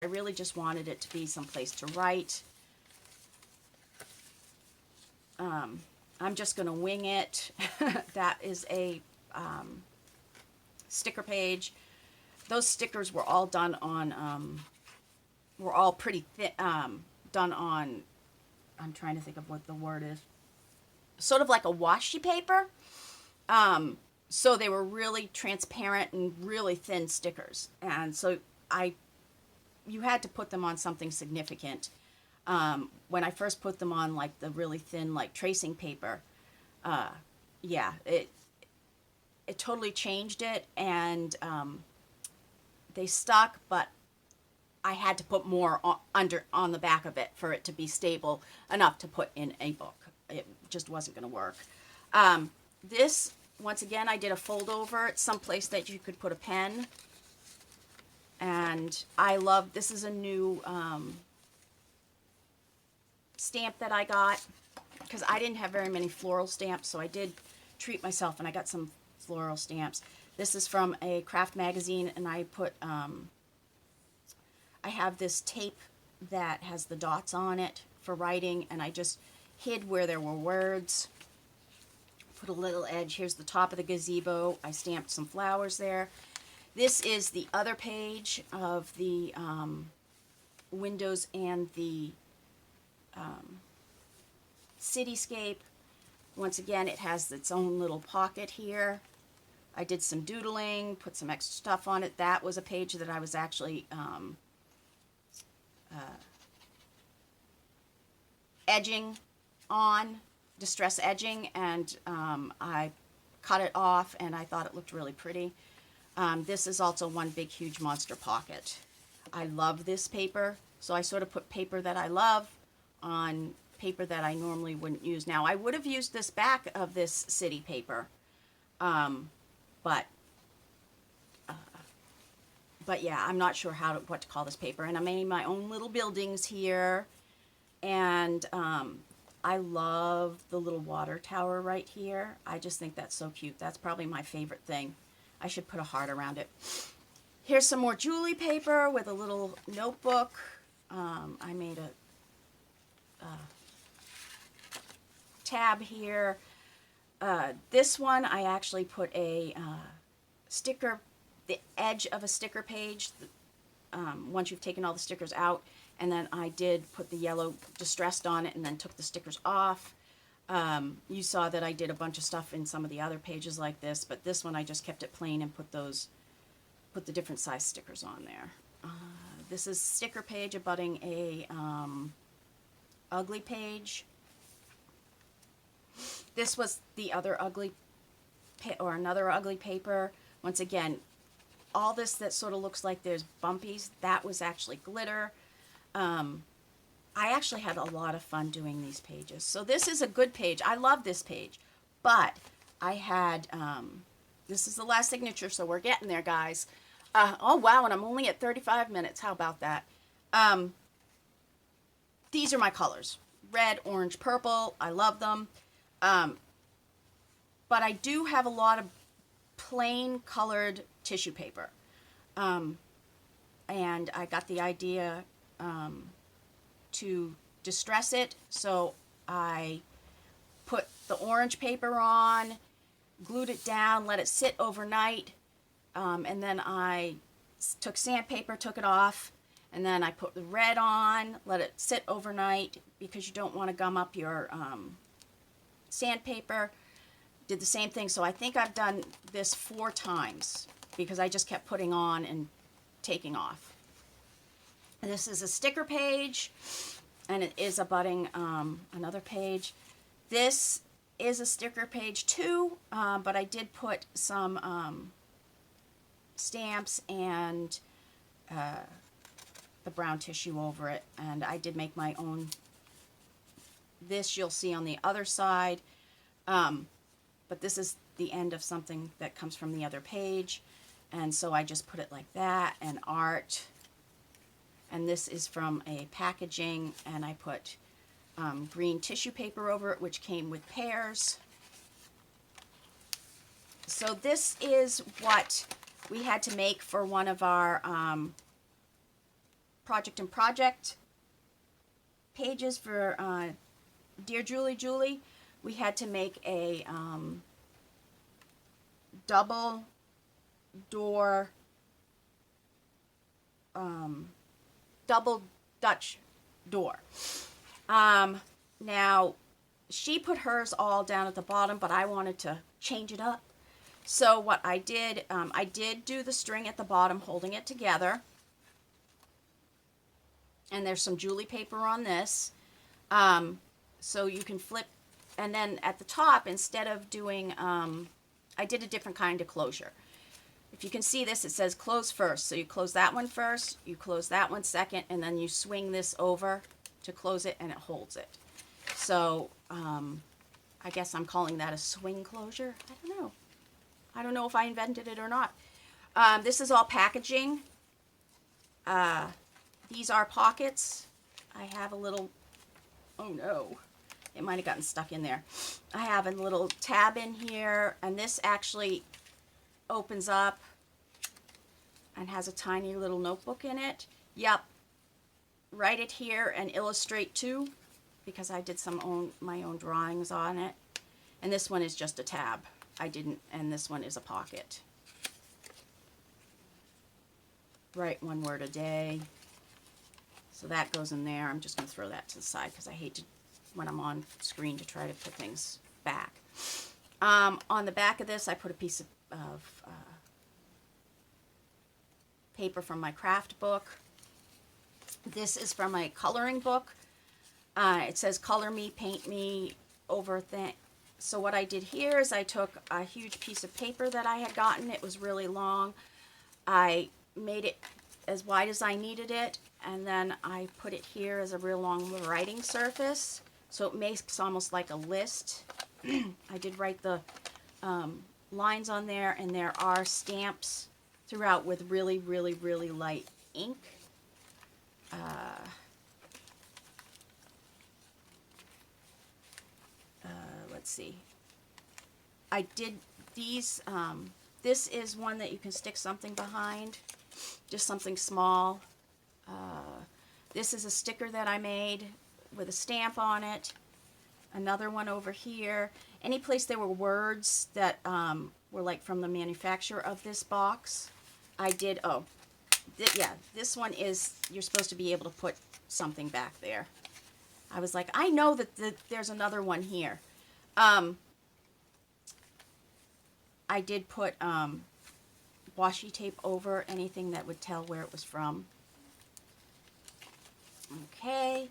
I really just wanted it to be someplace to write. I'm just going to wing it. That is a sticker page. Those stickers were all done on, were all pretty thick, done on, I'm trying to think of what the word is, sort of like a washi paper. So they were really transparent and really thin stickers. And so you had to put them on something significant. When I first put them on like the really thin, like tracing paper, yeah, it totally changed it, and they stuck, but I had to put more on the back of it for it to be stable enough to put in a book. It just wasn't going to work. This, once again, I did a fold over. It's someplace that you could put a pen. And I love, this is a new stamp that I got, because I didn't have very many floral stamps, so I did treat myself and I got some floral stamps. This is from a craft magazine, and I put, I have this tape that has the dots on it for writing, and I just hid where there were words. Put a little edge. Here's the top of the gazebo. I stamped some flowers there. This is the other page of the windows and the cityscape. Once again, it has its own little pocket here. I did some doodling, put some extra stuff on it. That was a page that I was actually edging on, distress edging, and I cut it off, and I thought it looked really pretty. This is also one big huge monster pocket. I love this paper, so I sort of put paper that I love on paper that I normally wouldn't use. Now, I would have used this back of this city paper, but yeah, I'm not sure what to call this paper. And I made my own little buildings here, and I love the little water tower right here. I just think that's so cute. That's probably my favorite thing. I should put a heart around it. Here's some more Julie paper with a little notebook. I made a tab here. This one, I actually put a sticker, the edge of a sticker page, once you've taken all the stickers out, and then I did put the yellow distressed on it and then took the stickers off. You saw that I did a bunch of stuff in some of the other pages like this, but this one I just kept it plain and put the different size stickers on there. This is sticker page abutting a ugly page. This was the other ugly another ugly paper. Once again, all this that sort of looks like there's bumpies, that was actually glitter. I actually had a lot of fun doing these pages. So this is a good page. I love this page. But I had, this is the last signature, so we're getting there, guys. Oh, wow, and I'm only at 35 minutes. How about that? These are my colors. Red, orange, purple. I love them. But I do have a lot of plain colored tissue paper. And I got the idea to distress it, so I put the orange paper on, glued it down, let it sit overnight, and then I took sandpaper, took it off, and then I put the red on, let it sit overnight because you don't want to gum up your sandpaper. Did the same thing, so I think I've done this 4 times because I just kept putting on and taking off. And this is a sticker page, and it is abutting another page. This is a sticker page too, but I did put some stamps and the brown tissue over it, and I did make my own. This you'll see on the other side, but this is the end of something that comes from the other page, and so I just put it like that, and art. And this is from a packaging, and I put green tissue paper over it, which came with pears. So this is what we had to make for one of our project and project pages for Dear Julie Julie, we had to make a double door, double Dutch door. Now, she put hers all down at the bottom, but I wanted to change it up. So what I did do the string at the bottom holding it together. And there's some Julie paper on this. So you can flip, and then at the top, instead of doing, I did a different kind of closure. If you can see this, it says close first. So you close that one first, you close that one second, and then you swing this over to close it, and it holds it. So I guess I'm calling that a swing closure. I don't know. I don't know if I invented it or not. This is all packaging. These are pockets. I have a little, oh no, it might have gotten stuck in there. I have a little tab in here, and this actually opens up and has a tiny little notebook in it. Yep, write it here and illustrate too, because I did my own drawings on it. And this one is just a tab. And this one is a pocket. Write one word a day. So that goes in there. I'm just going to throw that to the side because I hate to, when I'm on screen, to try to put things back. On the back of this, I put a piece of paper from my craft book. This is from my coloring book. It says color me, paint me, over thing. So what I did here is I took a huge piece of paper that I had gotten. It was really long. I made it as wide as I needed it, and then I put it here as a real long writing surface. So it makes almost like a list. I did write the lines on there, and there are stamps throughout with really, really, really light ink. Let's see. I did these, this is one that you can stick something behind, just something small. This is a sticker that I made with a stamp on it. Another one over here. Any place there were words that were like from the manufacturer of this box, I did, yeah, this one is, you're supposed to be able to put something back there. I was like, I know that there's another one here. I did put washi tape over anything that would tell where it was from. Okay,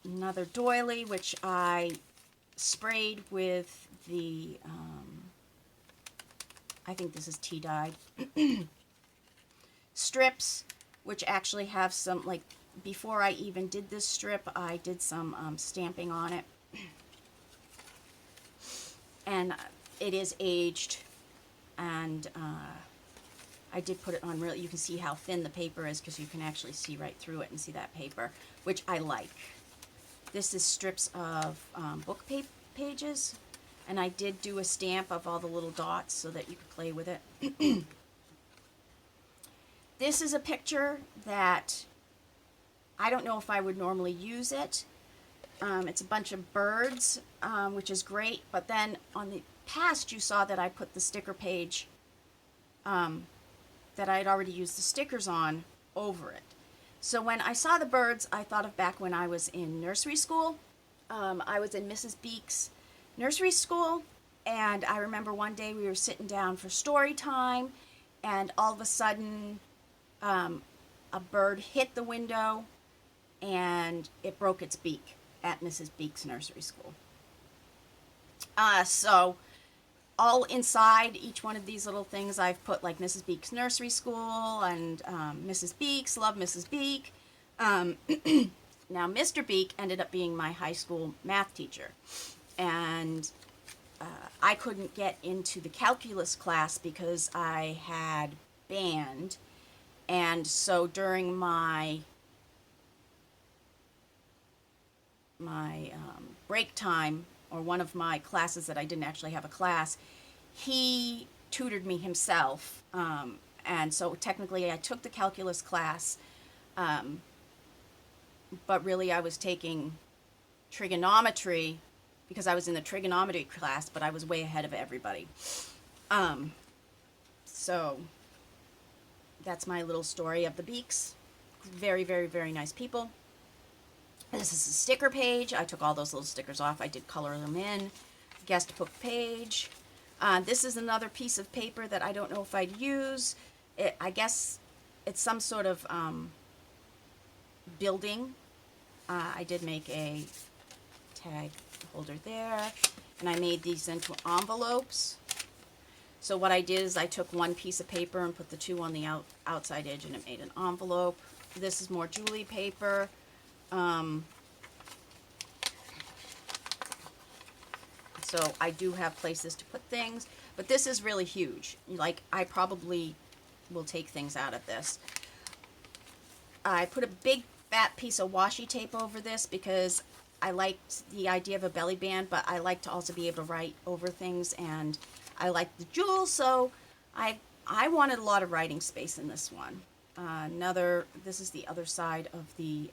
another doily, which I sprayed with the, I think this is tea dyed, strips, which actually have some, like, before I even did this strip, I did some stamping on it. And it is aged, and I did put it on really, you can see how thin the paper is because you can actually see right through it and see that paper, which I like. This is strips of book pages, and I did do a stamp of all the little dots so that you could play with it. This is a picture that I don't know if I would normally use it. It's a bunch of birds, which is great, but then on the past you saw that I put the sticker page that I had already used the stickers on over it. So when I saw the birds, I thought of back when I was in nursery school. I was in Mrs. Beek's nursery school, and I remember one day we were sitting down for story time, and all of a sudden a bird hit the window and it broke its beak at Mrs. Beek's nursery school. So all inside each one of these little things I've put like Mrs. Beek's nursery school and Mrs. Beek's, love Mrs. Beek. Now Mr. Beek ended up being my high school math teacher, and I couldn't get into the calculus class because I had band, and so during my break time, or one of my classes that I didn't actually have a class, he tutored me himself, and so technically I took the calculus class, but really I was taking trigonometry because I was in the trigonometry class, but I was way ahead of everybody. So that's my little story of the Beaks. Very, very, very nice people. This is a sticker page. I took all those little stickers off. I did color them in. Guest book page. This is another piece of paper that I don't know if I'd use. I guess it's some sort of building. I did make a tag holder there, and I made these into envelopes. So what I did is I took one piece of paper and put the two on the outside edge, and it made an envelope. This is more Julie paper. So I do have places to put things, but this is really huge. Like, I probably will take things out of this. I put a big fat piece of washi tape over this because I liked the idea of a belly band, but I like to also be able to write over things, and I like the jewels, so I wanted a lot of writing space in this one. This is the other side of the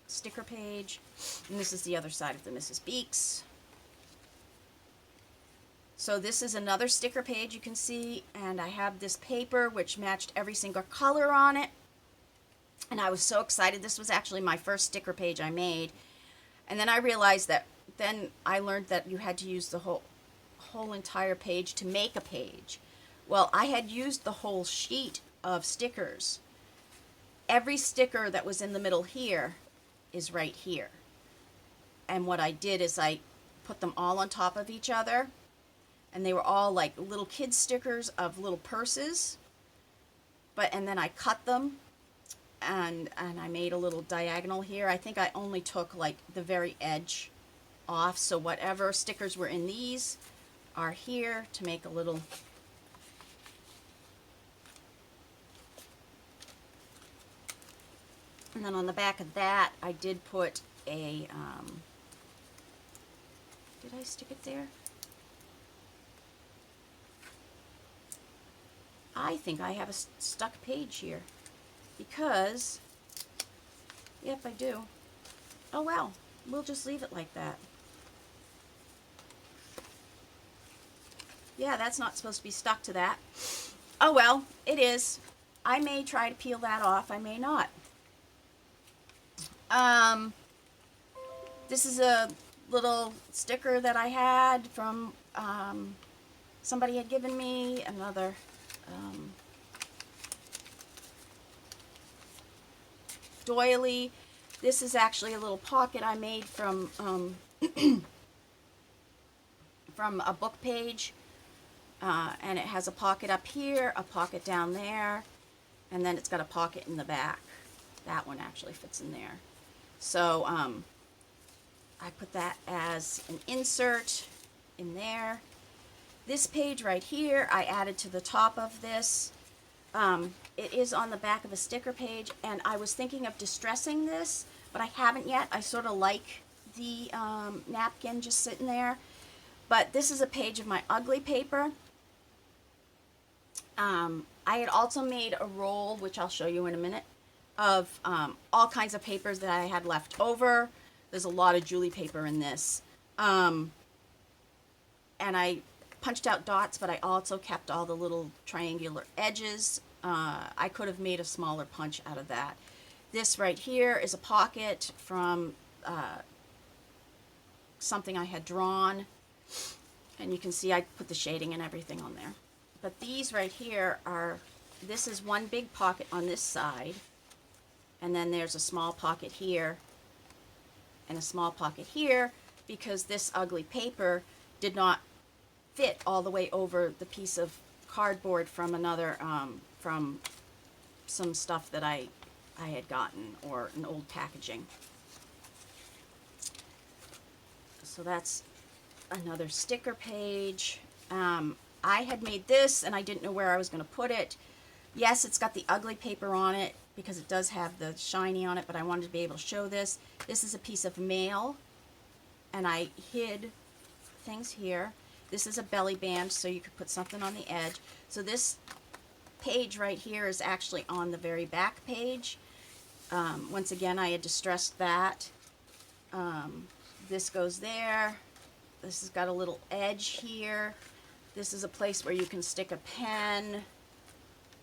sticker page, and this is the other side of the Mrs. Beaks. So this is another sticker page you can see, and I have this paper which matched every single color on it, and I was so excited. This was actually my first sticker page I made, and then I realized that then I learned that you had to use the whole entire page to make a page. Well, I had used the whole sheet of stickers. Every sticker that was in the middle here is right here. And what I did is I put them all on top of each other, and they were all like little kid stickers of little purses. And then I cut them, and I made a little diagonal here. I think I only took like the very edge off, so whatever stickers were in these are here to make a little and then on the back of that I did put a did I stick it there? I think I have a stuck page here because yep, I do. Oh well, we'll just leave it like that. Yeah, that's not supposed to be stuck to that. Oh well, it is. I may try to peel that off, I may not. This is a little sticker that I had from somebody had given me, another doily. This is actually a little pocket I made from from a book page, and it has a pocket up here, a pocket down there, and then it's got a pocket in the back. That one actually fits in there. So I put that as an insert in there. This page right here I added to the top of this. It is on the back of a sticker page, and I was thinking of distressing this, but I haven't yet. I sort of like the napkin just sitting there. But this is a page of my ugly paper. I had also made a roll, which I'll show you in a minute, of all kinds of papers that I had left over. There's a lot of Julie paper in this. And I punched out dots, but I also kept all the little triangular edges. I could have made a smaller punch out of that. This right here is a pocket from something I had drawn. And you can see I put the shading and everything on there. But these right here are, this is one big pocket on this side. And then there's a small pocket here and a small pocket here, because this ugly paper did not fit all the way over the piece of cardboard from another, from some stuff that I had gotten, or an old packaging. So that's another sticker page. I had made this and I didn't know where I was going to put it. Yes, it's got the ugly paper on it because it does have the shiny on it, but I wanted to be able to show this. This is a piece of mail, and I hid things here. This is a belly band, so you could put something on the edge. So this page right here is actually on the very back page. Once again, I had distressed that. This goes there. This has got a little edge here. This is a place where you can stick a pen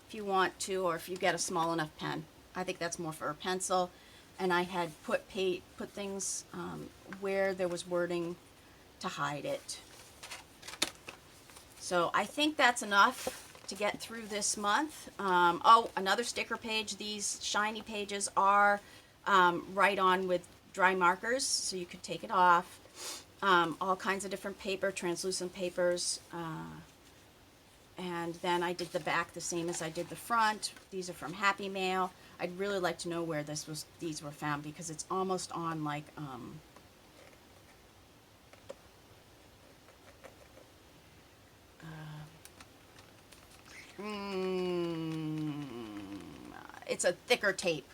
if you want to, or if you get a small enough pen. I think that's more for a pencil. And I had put things where there was wording to hide it. So I think that's enough to get through this month. Oh, another sticker page. These shiny pages are right on with dry markers, so you could take it off. All kinds of different paper, translucent papers. And then I did the back the same as I did the front. These are from Happy Mail. I'd really like to know where these were found, because it's almost on like it's a thicker tape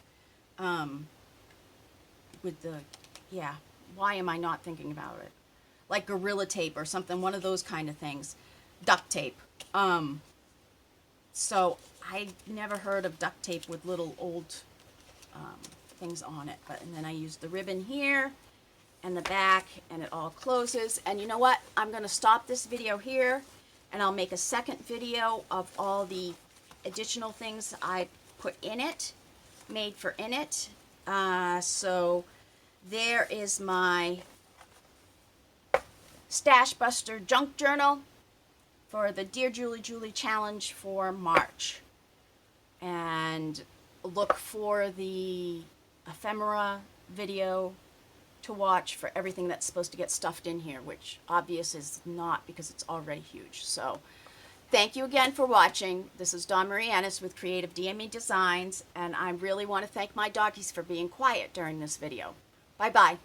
with the, yeah, why am I not thinking about it? Like Gorilla Tape or something, one of those kind of things. Duct tape. So I never heard of duct tape with little old things on it. And then I used the ribbon here and the back, and it all closes. And you know what? I'm going to stop this video here, and I'll make a second video of all the additional things I put in it, made for in it. So there is my Stashbuster junk journal for the Dear Julie Julie challenge for March. And look for the ephemera video to watch for everything that's supposed to get stuffed in here, which obvious is not, because it's already huge. So thank you again for watching. This is Dawn Marie Ennis with Creative DME Designs, and I really want to thank my doggies for being quiet during this video. Bye-bye.